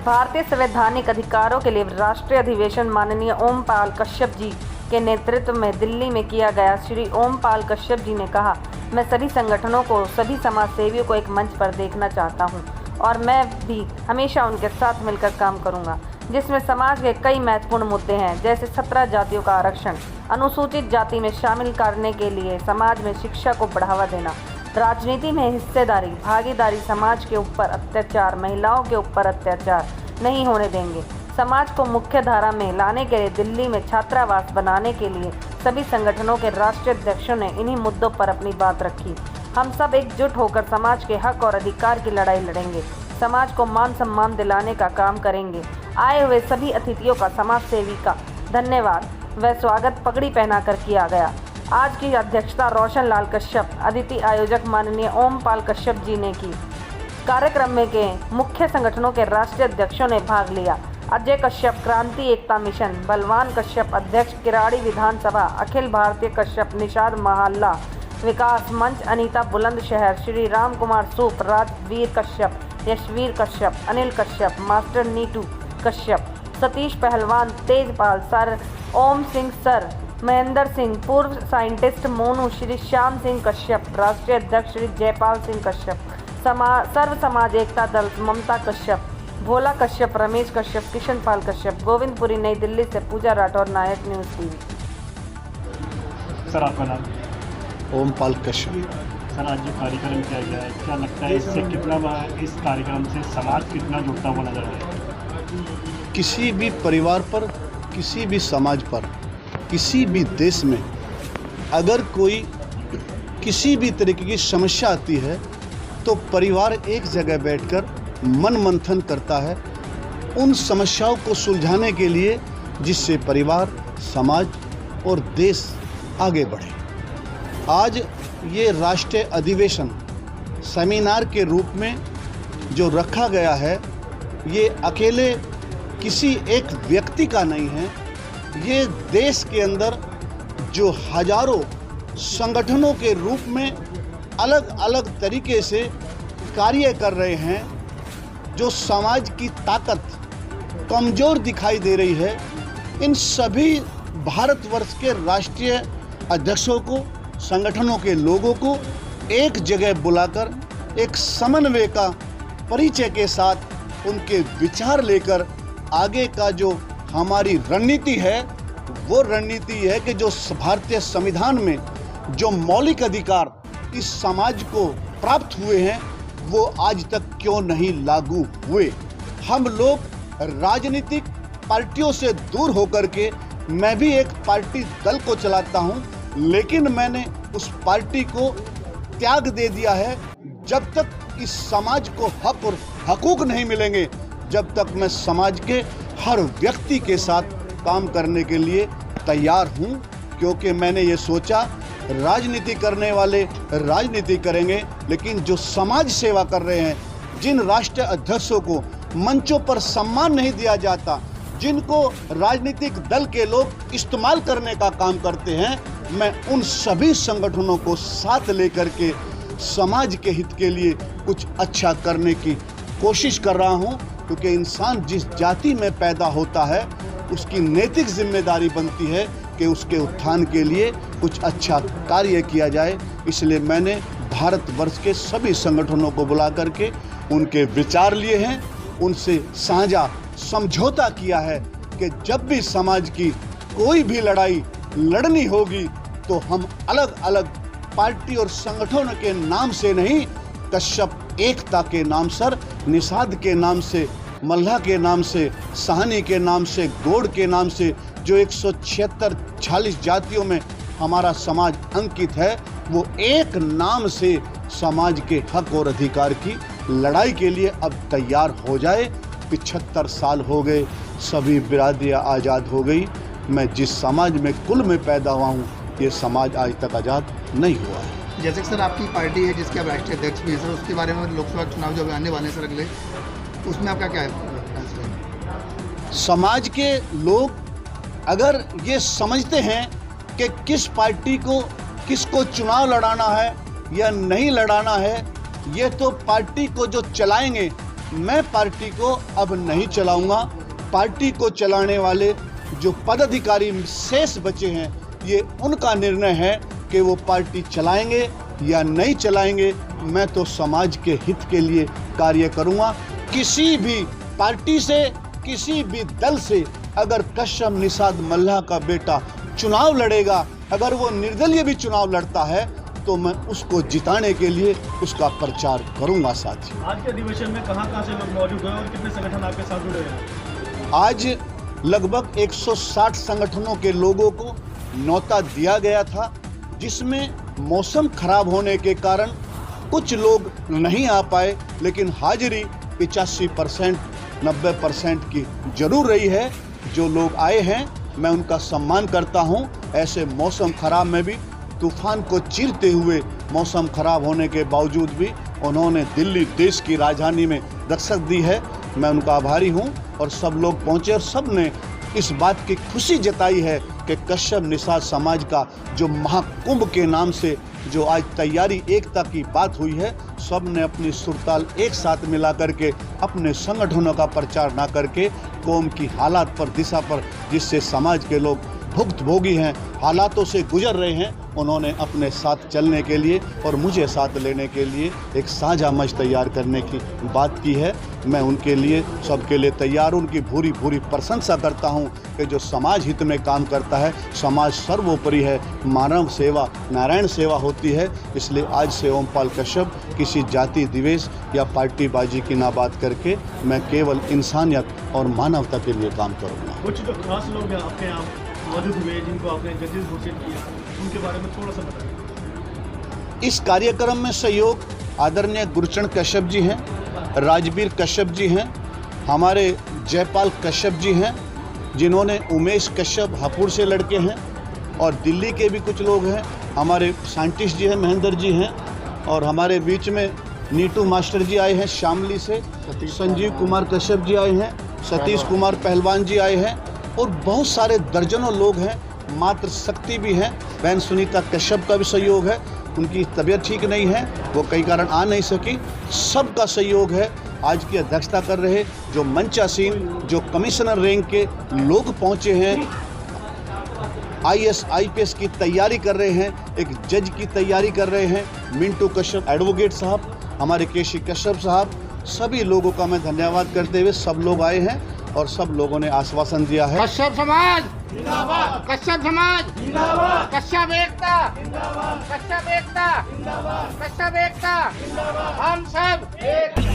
भारतीय संवैधानिक अधिकारों के लिए राष्ट्रीय अधिवेशन माननीय ओमपाल कश्यप जी के नेतृत्व में दिल्ली में किया गया। श्री ओमपाल कश्यप जी ने कहा, मैं सभी संगठनों को, सभी समाज सेवियों को एक मंच पर देखना चाहता हूं और मैं भी हमेशा उनके साथ मिलकर काम करूंगा, जिसमें समाज के कई महत्वपूर्ण मुद्दे हैं, जैसे 17 जातियों का आरक्षण, अनुसूचित जाति में शामिल करने के लिए समाज में शिक्षा को बढ़ावा देना, राजनीति में हिस्सेदारी, भागीदारी, समाज के ऊपर अत्याचार, महिलाओं के ऊपर अत्याचार नहीं होने देंगे। समाज को मुख्य धारा में लाने के लिए दिल्ली में छात्रावास बनाने के लिए सभी संगठनों के राष्ट्रीय अध्यक्षों ने इन्हीं मुद्दों पर अपनी बात रखी। हम सब एकजुट होकर समाज के हक और अधिकार की लड़ाई लड़ेंगे, समाज को मान सम्मान दिलाने का काम करेंगे। आए हुए सभी अतिथियों का समाज सेवी का धन्यवाद व स्वागत पगड़ी पहनाकर किया गया। आज की अध्यक्षता रोशन लाल कश्यप, अतिथि आयोजक माननीय ओमपाल कश्यप जी ने की। कार्यक्रम में के मुख्य संगठनों के राष्ट्रीय अध्यक्षों ने भाग लिया। अजय कश्यप, क्रांति एकता मिशन, बलवान कश्यप, अध्यक्ष किराड़ी विधानसभा, अखिल भारतीय कश्यप, निषाद महल्ला विकास मंच, अनीता बुलंदशहर, श्री राम कुमार सूप, राजवीर कश्यप, यशवीर कश्यप, अनिल कश्यप, मास्टर नीटू कश्यप, सतीश पहलवान, तेजपाल सर, ओम सिंह सर, महेंद्र सिंह, पूर्व साइंटिस्ट मोनू, श्री श्याम सिंह कश्यप, राष्ट्रीय अध्यक्ष श्री जयपाल सिंह कश्यप, सर्व समाज एकता दल ममता कश्यप, भोला कश्यप, रमेश कश्यप, किशन पाल कश्यप। गोविंदपुरी, नई दिल्ली से पूजा राठौर, नायक न्यूज़ टीवी। सर, आपका नाम? ओमपाल कश्यप। सर, आज जो कार्यक्रम किया गया है, क्या लगता है इससे कितना इस कार्यक्रम से समाज कितना जुड़ता हुआ नजर आएगा? किसी भी परिवार पर, किसी भी समाज पर, किसी भी देश में अगर कोई किसी भी तरीके की समस्या आती है तो परिवार एक जगह बैठकर मन मंथन करता है उन समस्याओं को सुलझाने के लिए, जिससे परिवार, समाज और देश आगे बढ़े। आज ये राष्ट्रीय अधिवेशन सेमिनार के रूप में जो रखा गया है, ये अकेले किसी एक व्यक्ति का नहीं है, ये देश के अंदर जो हजारों संगठनों के रूप में अलग अलग तरीके से कार्य कर रहे हैं, जो समाज की ताकत कमज़ोर दिखाई दे रही है, इन सभी भारतवर्ष के राष्ट्रीय अध्यक्षों को, संगठनों के लोगों को एक जगह बुलाकर एक समन्वय का परिचय के साथ उनके विचार लेकर आगे का जो हमारी रणनीति है, वो रणनीति है कि जो भारतीय संविधान में जो मौलिक अधिकार इस समाज को प्राप्त हुए हैं, वो आज तक क्यों नहीं लागू हुए। हम लोग राजनीतिक पार्टियों से दूर होकर के, मैं भी एक पार्टी दल को चलाता हूं, लेकिन मैंने उस पार्टी को त्याग दे दिया है। जब तक इस समाज को हक और हकूक नहीं मिलेंगे, जब तक मैं समाज के हर व्यक्ति के साथ काम करने के लिए तैयार हूं, क्योंकि मैंने ये सोचा राजनीति करने वाले राजनीति करेंगे, लेकिन जो समाज सेवा कर रहे हैं, जिन राष्ट्रीय अध्यक्षों को मंचों पर सम्मान नहीं दिया जाता, जिनको राजनीतिक दल के लोग इस्तेमाल करने का काम करते हैं, मैं उन सभी संगठनों को साथ लेकर के समाज के हित के लिए कुछ अच्छा करने की कोशिश कर रहा हूं, क्योंकि इंसान जिस जाति में पैदा होता है, उसकी नैतिक जिम्मेदारी बनती है कि उसके उत्थान के लिए कुछ अच्छा कार्य किया जाए। इसलिए मैंने भारतवर्ष के सभी संगठनों को बुला करके उनके विचार लिए हैं, उनसे साझा समझौता किया है कि जब भी समाज की कोई भी लड़ाई लड़नी होगी तो हम अलग अलग पार्टी और संगठनों के नाम से नहीं, कश्यप एकता के नाम से, निषाद के नाम से, मल्ला के नाम से, साहनी के नाम से, गौड़ के नाम से, जो 146 जातियों में हमारा समाज अंकित है, वो एक नाम से समाज के हक और अधिकार की लड़ाई के लिए अब तैयार हो जाए। 75 साल हो गए, सभी बिरादरियाँ आज़ाद हो गई। मैं जिस समाज में कुल में पैदा हुआ हूँ, ये समाज आज तक आज़ाद नहीं हुआ है। जैसे कि सर आपकी पार्टी है जिसके आप राष्ट्रीय अध्यक्ष भी हैं सर, उसके बारे में लोकसभा चुनाव जो आने वाले हैं सर अगले, उसमें आपका क्या है? समाज के लोग अगर ये समझते हैं कि किस पार्टी को, किसको चुनाव लड़ाना है या नहीं लड़ाना है, ये तो पार्टी को जो चलाएंगे मैं पार्टी को अब नहीं चलाऊंगा। पार्टी को चलाने वाले जो पदाधिकारी शेष बचे हैं, ये उनका निर्णय है कि वो पार्टी चलाएंगे या नहीं चलाएंगे। मैं तो समाज के हित के लिए कार्य करूंगा। किसी भी पार्टी से, किसी भी दल से अगर कश्यप निषाद मल्लाह का बेटा चुनाव लड़ेगा, अगर वो निर्दलीय भी चुनाव लड़ता है, तो मैं उसको जिताने के लिए उसका प्रचार करूंगा। साथियों, आज के अधिवेशन में कहां से लोग मौजूद हैं और कितने संगठन आपके साथ जुड़े हैं? आज लगभग 160 संगठनों के लोगों को न्योता दिया गया था, जिसमें मौसम खराब होने के कारण कुछ लोग नहीं आ पाए, लेकिन हाजिरी 85% 90% की जरूर रही है। जो लोग आए हैं मैं उनका सम्मान करता हूं। ऐसे मौसम खराब में भी, तूफान को चीरते हुए मौसम खराब होने के बावजूद भी उन्होंने दिल्ली देश की राजधानी में दस्तक दी है। मैं उनका आभारी हूं और सब लोग पहुंचे और सब ने इस बात की खुशी जताई है कि कश्यप निषाद समाज का जो महाकुंभ के नाम से जो आज तैयारी एकता की बात हुई है, सब ने अपनी सुरताल एक साथ मिला करके अपने संगठनों का प्रचार ना करके कौम की हालात पर, दिशा पर, जिससे समाज के लोग भुक्तभोगी हैं, हालातों से गुजर रहे हैं, उन्होंने अपने साथ चलने के लिए और मुझे साथ लेने के लिए एक साझा मंच तैयार करने की बात की है। मैं उनके लिए, सबके लिए तैयार हूँ। उनकी भूरी भूरी प्रशंसा करता हूँ कि जो समाज हित में काम करता है। समाज सर्वोपरि है, मानव सेवा नारायण सेवा होती है। इसलिए आज से ओमपाल कश्यप किसी जाति द्वेष या पार्टीबाजी की ना बात करके मैं केवल इंसानियत और मानवता के लिए काम करूँगा। कुछ जो खास लोग हैं आपके यहाँ मौजूद हुए जिनको आपने जजेस घोषित किया, उनके बारे में थोड़ा सा बताइए। इस कार्यक्रम में सहयोग आदरणीय गुरचरण कश्यप जी हैं, राजवीर कश्यप जी हैं, हमारे जयपाल कश्यप जी हैं, जिन्होंने उमेश कश्यप हापुड़ से लड़के हैं, और दिल्ली के भी कुछ लोग हैं। हमारे साइंटिस्ट जी हैं, महेंद्र जी हैं, और हमारे बीच में नीटू मास्टर जी आए हैं शामली से, संजीव कुमार कश्यप जी आए हैं, सतीश कुमार पहलवान जी आए हैं, और बहुत सारे दर्जनों लोग हैं। मातृ शक्ति भी हैं, बहन सुनीता कश्यप का भी सहयोग है। उनकी तबीयत ठीक नहीं है, वो कई कारण आ नहीं सकी। सबका सहयोग है। आज की अध्यक्षता कर रहे जो मंचासीन, जो कमिश्नर रैंक के लोग पहुंचे हैं, IAS IPS की तैयारी कर रहे हैं, एक जज की तैयारी कर रहे हैं, मिंटू कश्यप एडवोकेट साहब, हमारे केसी कश्यप साहब, सभी लोगों का मैं धन्यवाद करते हुए सब लोग आए हैं और सब लोगों ने आश्वासन दिया है। कश्यप समाज जिंदाबाद, कश्यप समाज जिंदाबाद, कश्यप एकता जिंदाबाद, कश्यप एकता जिंदाबाद, कश्यप एकता जिंदाबाद, हम सब एक।